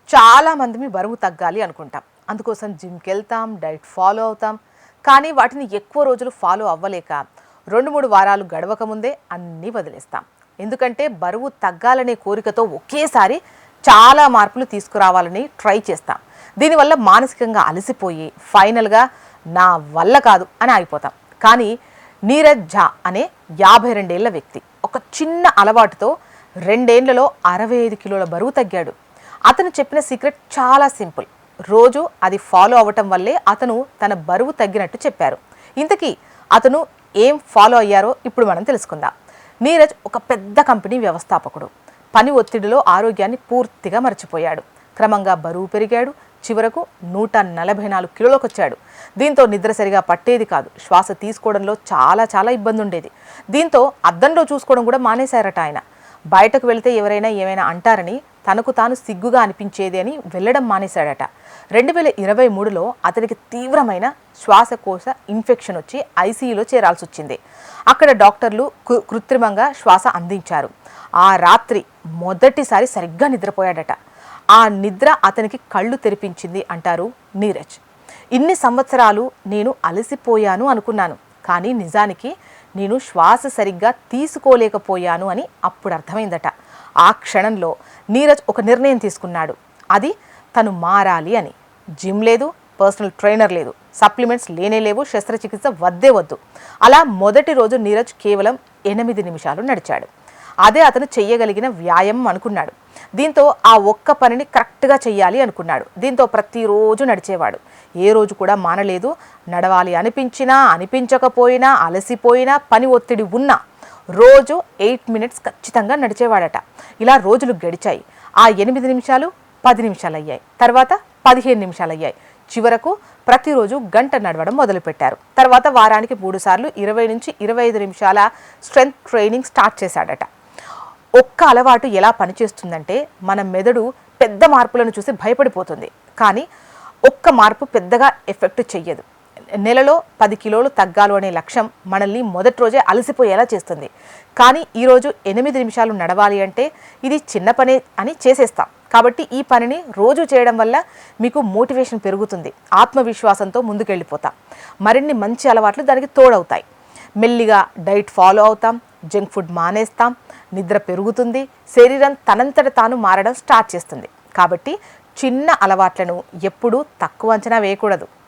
చాలా మంది బరువు తగ్గాలి అనుకుంటాం. అందుకోసం జిమ్కి వెళ్తాం, డైట్ ఫాలో అవుతాం. కానీ వాటిని ఎక్కువ రోజులు ఫాలో అవ్వలేక 2-3 వారాలు గడవక ముందే అన్నీ వదిలేస్తాం. ఎందుకంటే బరువు తగ్గాలనే కోరికతో ఒకేసారి చాలా మార్పులు తీసుకురావాలని ట్రై చేస్తాం. దీనివల్ల మానసికంగా అలసిపోయి ఫైనల్గా నా వల్ల కాదు అని ఆగిపోతాం. కానీ నీరజ్ ఝా అనే 52 ఏళ్ల వ్యక్తి ఒక చిన్న అలవాటుతో 2 ఏళ్లలో 65 కిలోల బరువు తగ్గాడు. అతను చెప్పిన సీక్రెట్ చాలా సింపుల్. రోజు అది ఫాలో అవ్వటం వల్లే అతను తన బరువు తగ్గినట్టు చెప్పారు. ఇంతకీ అతను ఏం ఫాలో అయ్యారో ఇప్పుడు మనం తెలుసుకుందాం. నీరజ్ ఒక పెద్ద కంపెనీ వ్యవస్థాపకుడు. పని ఒత్తిడిలో ఆరోగ్యాన్ని పూర్తిగా మర్చిపోయాడు. క్రమంగా బరువు పెరిగాడు. చివరకు 144 కిలోలకు వచ్చాడు. దీంతో నిద్ర సరిగా పట్టేది కాదు. శ్వాస తీసుకోవడంలో చాలా ఇబ్బంది ఉండేది. దీంతో అద్దంలో చూసుకోవడం కూడా మానేశారట ఆయన. బయటకు వెళితే ఎవరైనా ఏమైనా అంటారని తనకు తాను సిగ్గుగా అనిపించేది అని వెళ్ళడం మానేశాడట. 2023లో అతనికి తీవ్రమైన శ్వాసకోశ ఇన్ఫెక్షన్ వచ్చి ఐసీయూలో చేరాల్సి వచ్చింది. అక్కడ డాక్టర్లు కృత్రిమంగా శ్వాస అందించారు. ఆ రాత్రి మొదటిసారి సరిగ్గా నిద్రపోయాడట. ఆ నిద్ర అతనికి కళ్ళు తెరిపించింది అంటారు నీరజ్. ఇన్ని సంవత్సరాలు నేను అలసిపోయాను అనుకున్నాను, కానీ నిజానికి నేను శ్వాస సరిగ్గా తీసుకోలేకపోయాను అని అప్పుడు అర్థమైందట. ఆ క్షణంలో నీరజ్ ఒక నిర్ణయం తీసుకున్నాడు. అది తను మారాలి అని. జిమ్ లేదు, పర్సనల్ ట్రైనర్ లేదు, సప్లిమెంట్స్ లేవు, శస్త్రచికిత్స వద్దు. అలా మొదటి రోజు నీరజ్ కేవలం 8 నిమిషాలు నడిచాడు. అదే అతను చెయ్యగలిగిన వ్యాయామం అనుకున్నాడు. దీంతో ఆ ఒక్క పనిని కరెక్ట్గా చెయ్యాలి అనుకున్నాడు. దీంతో ప్రతిరోజు నడిచేవాడు. ఏ రోజు కూడా మానలేదు. నడవాలి అనిపించినా అనిపించకపోయినా, అలసిపోయినా, పని ఒత్తిడి ఉన్నా రోజు 8 మినిట్స్ ఖచ్చితంగా నడిచేవాడట. ఇలా రోజులు గడిచాయి. ఆ 8 నిమిషాలు 10 నిమిషాలు అయ్యాయి. తర్వాత 15 నిమిషాలు అయ్యాయి. చివరకు ప్రతిరోజు గంట నడవడం మొదలుపెట్టారు. తర్వాత వారానికి 3 సార్లు 20 నుంచి 25 నిమిషాల స్ట్రెంగ్త్ ట్రైనింగ్ స్టార్ట్ చేశాడట. ఒక్క అలవాటు ఎలా పనిచేస్తుందంటే మన మెదడు పెద్ద మార్పులను చూసి భయపడిపోతుంది. కానీ ఒక్క మార్పు పెద్దగా ఎఫెక్ట్ చెయ్యదు. నెలలో 10 కిలోలు తగ్గాలు అనే లక్ష్యం మనల్ని మొదటి రోజే అలసిపోయేలా చేస్తుంది. కానీ ఈరోజు 8 నిమిషాలు నడవాలి అంటే ఇది చిన్న పనే అని చేసేస్తాం. కాబట్టి ఈ పనిని రోజు చేయడం వల్ల మీకు మోటివేషన్ పెరుగుతుంది. ఆత్మవిశ్వాసంతో ముందుకెళ్ళిపోతాం. మరిన్ని మంచి అలవాట్లు దానికి తోడవుతాయి. మెల్లిగా డైట్ ఫాలో అవుతాం, జంక్ ఫుడ్ మానేస్తాం, నిద్ర పెరుగుతుంది, శరీరం తనంతట తాను మారడం స్టార్ట్ చేస్తుంది. కాబట్టి చిన్న అలవాట్లను ఎప్పుడూ తక్కువ అంచనా వేయకూడదు.